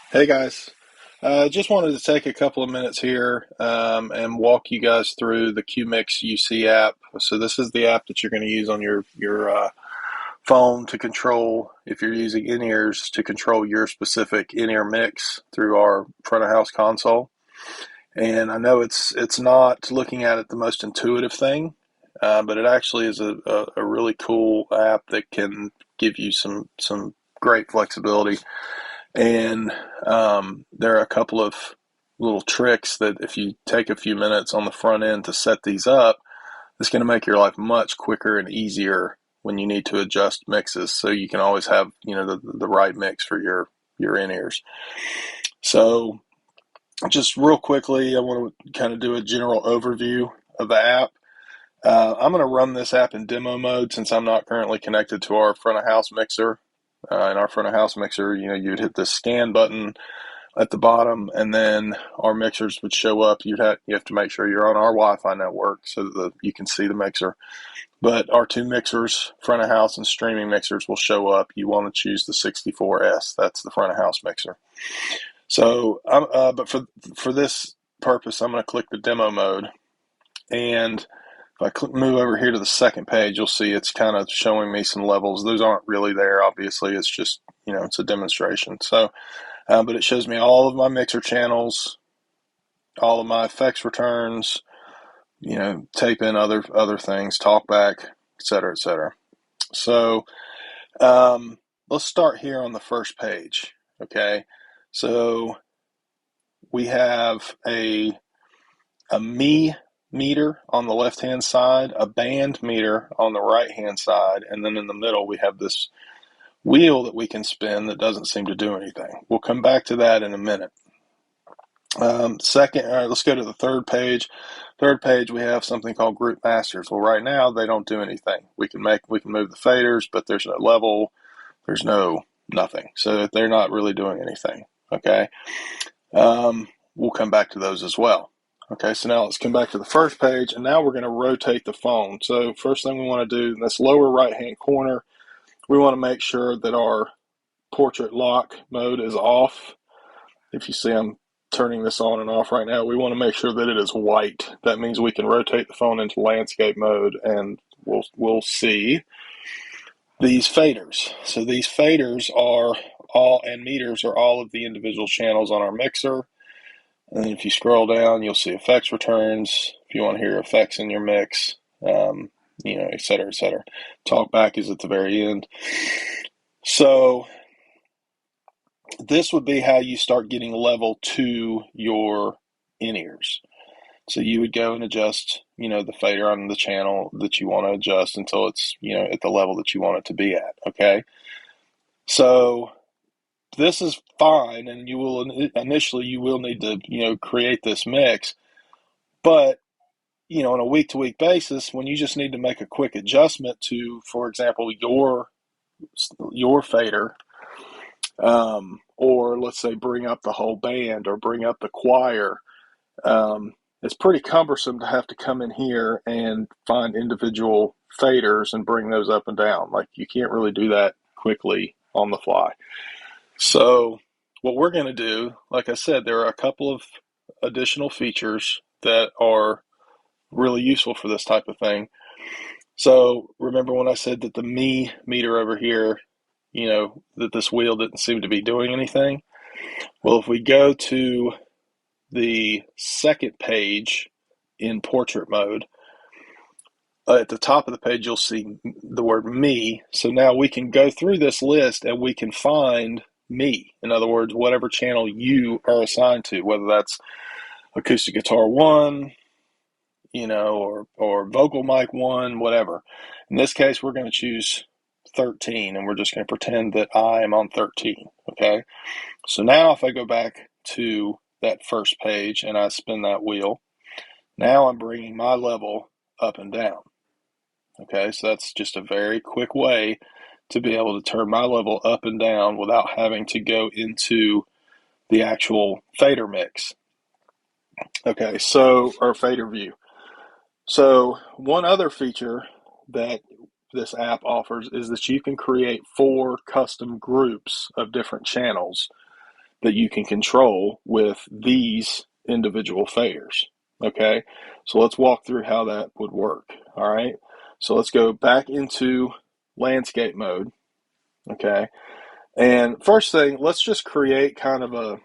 Hey guys, just wanted to take a couple of minutes here and walk you guys through the QMix UC app. So this is the app that you're going to use on your phone to control, if you're using in-ears, to control your specific in-ear mix through our front of house console. And I know it's not looking at it the most intuitive thing, but it actually is a really cool app that can give you some great flexibility. And there are a couple of little tricks that if you take a few minutes on the front end to set these up, it's going to make your life much quicker and easier when you need to adjust mixes. So you can always have, the right mix for your in-ears. So just real quickly, I want to kind of do a general overview of the app. I'm going to run this app in demo mode since I'm not currently connected to our front of house mixer. In our front of house mixer, you'd hit this scan button at the bottom, and then our mixers would show up. You have to make sure you're on our Wi-Fi network so that you can see the mixer. But our two mixers, front of house and streaming mixers, will show up. You want to choose the 64S. That's the front of house mixer. So, but for this purpose, I'm going to click the demo mode, and if I move over here to the second page, you'll see it's kind of showing me some levels. Those aren't really there, obviously. It's just, it's a demonstration. So, but it shows me all of my mixer channels, all of my effects returns, tape in other things, talk back, et cetera, et cetera. So let's start here on the first page. Okay, so we have a me meter on the left hand side, a band meter on the right hand side, and then in the middle we have this wheel that we can spin that doesn't seem to do anything. We'll come back to that in a minute. Second, let's go to the third page. Third page, we have something called group masters. Well, right now they don't do anything. We can move the faders, but there's no level, there's nothing. So they're not really doing anything. Okay. We'll come back to those as well. Okay, so now let's come back to the first page, and now we're going to rotate the phone. So first thing we want to do in this lower right-hand corner, we want to make sure that our portrait lock mode is off. If you see I'm turning this on and off right now, we want to make sure that it is white. That means we can rotate the phone into landscape mode, and we'll see these faders. So these faders are and meters are all of the individual channels on our mixer. And then if you scroll down, you'll see effects returns. If you want to hear effects in your mix, et cetera, et cetera. Talkback is at the very end. So this would be how you start getting level to your in-ears. So you would go and adjust, the fader on the channel that you want to adjust until it's, at the level that you want it to be at. Okay. So this is fine, and you will need to, create this mix, but on a week-to-week basis, when you just need to make a quick adjustment to, for example, your fader, or let's say bring up the whole band or bring up the choir, it's pretty cumbersome to have to come in here and find individual faders and bring those up and down. Like, you can't really do that quickly on the fly. So what we're going to do, like I said, there are a couple of additional features that are really useful for this type of thing. So remember when I said that the me meter over here, that this wheel didn't seem to be doing anything? Well, if we go to the second page in portrait mode, at the top of the page, you'll see the word me. So now we can go through this list and we can find me. In other words, whatever channel you are assigned to, whether that's acoustic guitar 1, or vocal mic 1, whatever. In this case, we're going to choose 13, and we're just going to pretend that I am on 13. Okay. So now if I go back to that first page and I spin that wheel, now I'm bringing my level up and down. Okay. So that's just a very quick way to be able to turn my level up and down without having to go into the actual fader mix. Okay. So, or fader view. So one other feature that this app offers is that you can create 4 custom groups of different channels that you can control with these individual faders. Okay, so let's walk through how that would work. All right, so let's go back into landscape mode. Okay, and first thing, let's just create kind of a,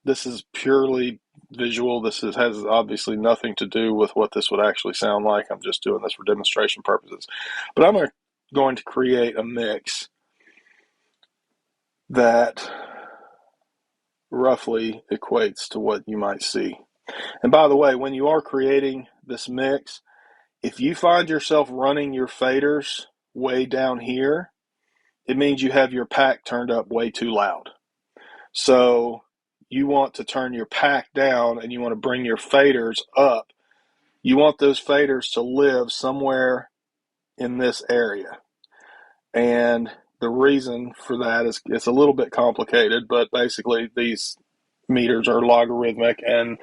this is purely visual. Has obviously nothing to do with what this would actually sound like. I'm just doing this for demonstration purposes. But I'm going to create a mix that roughly equates to what you might see. And by the way, when you are creating this mix, if you find yourself running your faders way down here, it means you have your pack turned up way too loud. So you want to turn your pack down and you want to bring your faders up. You want those faders to live somewhere in this area. And the reason for that is it's a little bit complicated, but basically these meters are logarithmic and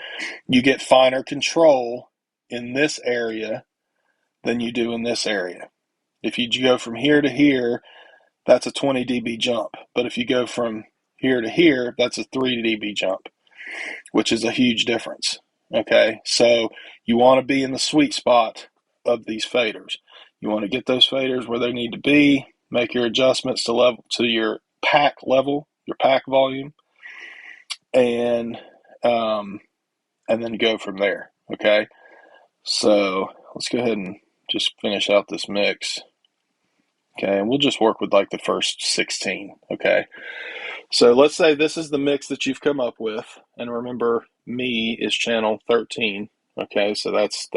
you get finer control in this area than you do in this area. If you go from here to here, that's a 20 dB jump. But if you go from here to here, that's a 3 dB jump, which is a huge difference. Okay, so you want to be in the sweet spot of these faders. You want to get those faders where they need to be, make your adjustments to your pack level, your pack volume, and then go from there. Okay, so let's go ahead and just finish out this mix. Okay, and we'll just work with like the first 16. Okay, so let's say this is the mix that you've come up with, and remember, me is channel 13. Okay, so that's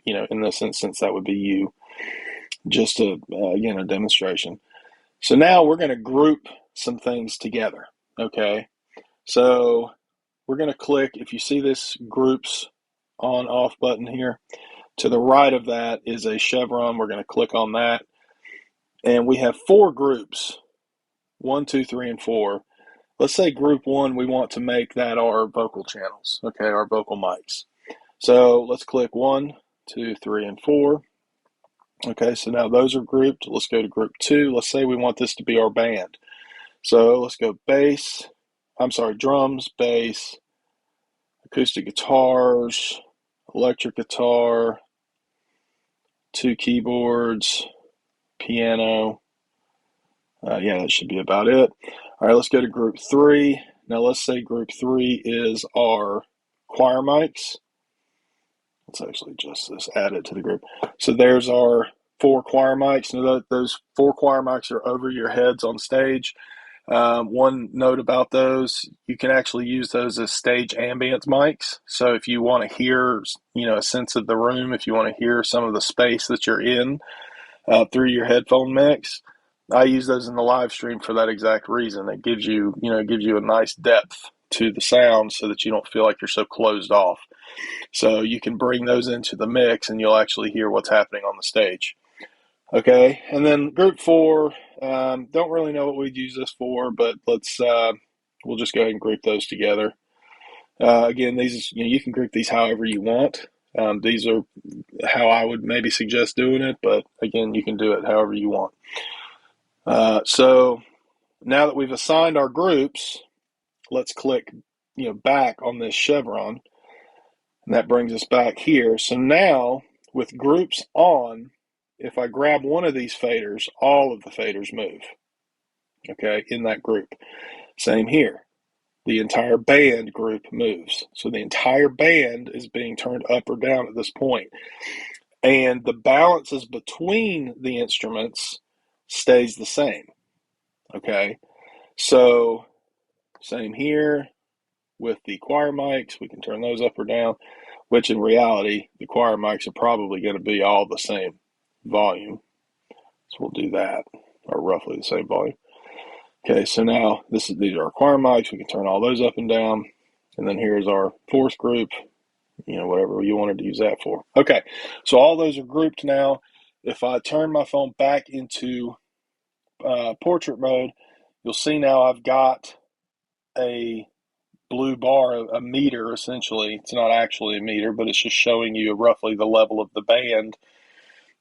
in this instance that would be you. Just a again a demonstration. So now we're going to group some things together. Okay, so we're going to click. If you see this groups on off button here, to the right of that is a chevron. We're going to click on that, and we have 4 groups: 1, 2, 3, and 4. Let's say group 1, we want to make that our vocal channels, okay, our vocal mics. So let's click 1, 2, 3, and 4. Okay, so now those are grouped. Let's go to group 2. Let's say we want this to be our band. So let's go drums, bass, acoustic guitars, electric guitar, 2 keyboards, piano. Yeah, that should be about it. All right, let's go to group 3. Now let's say group 3 is our choir mics. Let's actually just add it to the group. So there's our 4 choir mics. Now those 4 choir mics are over your heads on stage. One note about those, you can actually use those as stage ambience mics. So if you want to hear, a sense of the room, if you want to hear some of the space that you're in through your headphone mix, I use those in the live stream for that exact reason. It gives you, a nice depth to the sound so that you don't feel like you're so closed off. So you can bring those into the mix and you'll actually hear what's happening on the stage. Okay, and then group 4, don't really know what we'd use this for, but we'll just go ahead and group those together. Again, these, you can group these however you want. These are how I would maybe suggest doing it, but again, you can do it however you want. So now that we've assigned our groups, let's click, back on this chevron, and that brings us back here. So now with groups on, if I grab one of these faders, all of the faders move, okay, in that group. Same here. The entire band group moves. So the entire band is being turned up or down at this point. And the balances between the instruments stays the same, okay? So same here with the choir mics. We can turn those up or down, which in reality, the choir mics are probably going to be all the same volume. So we'll do that, or roughly the same volume. Okay, so now these are our choir mics. We can turn all those up and down. And then here's our 4th group, whatever you wanted to use that for. Okay, so all those are grouped now. If I turn my phone back into portrait mode, you'll see now I've got a blue bar, a meter essentially. It's not actually a meter, but it's just showing you roughly the level of the band.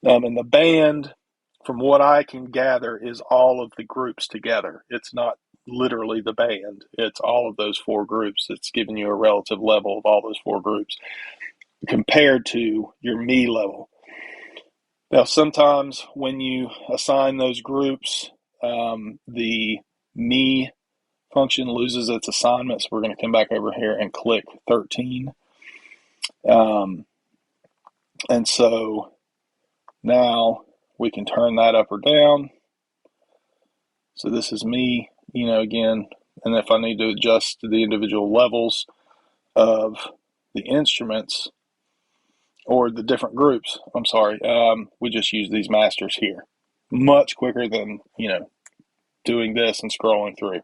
And the band, from what I can gather, is all of the groups together. It's not literally the band. It's all of those four groups. It's giving you a relative level of all those four groups compared to your me level. Now, sometimes when you assign those groups, the me function loses its assignment. So we're going to come back over here and click 13. And so now we can turn that up or down. So this is me, again, and if I need to adjust to the individual levels of the instruments or the different groups, we just use these masters here. Much quicker than, doing this and scrolling through.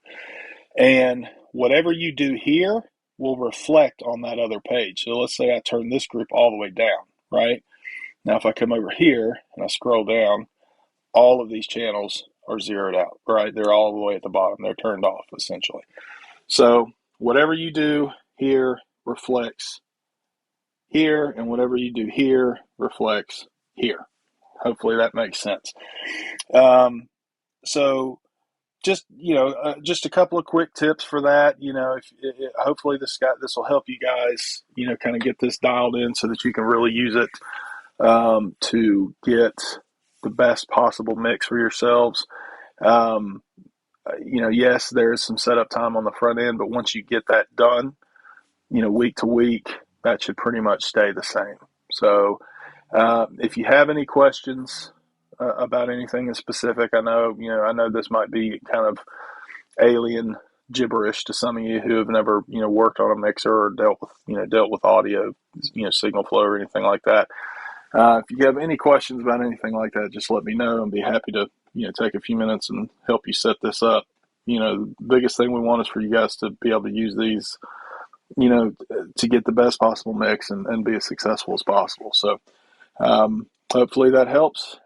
And whatever you do here will reflect on that other page. So let's say I turn this group all the way down, right? Now if I come over here and I scroll down, all of these channels are zeroed out, right? They're all the way at the bottom. They're turned off, essentially. So whatever you do here reflects here, and whatever you do here reflects here. Hopefully that makes sense. So just just a couple of quick tips for that. Hopefully this will help you guys kind of get this dialed in so that you can really use it to get the best possible mix for yourselves. Yes, there is some setup time on the front end, but once you get that done, week to week, that should pretty much stay the same. So if you have any questions about anything in specific, I know this might be kind of alien gibberish to some of you who have never, worked on a mixer or dealt with audio, signal flow or anything like that. If you have any questions about anything like that, just let me know and be happy to, take a few minutes and help you set this up. The biggest thing we want is for you guys to be able to use these, to get the best possible mix and be as successful as possible. So hopefully that helps.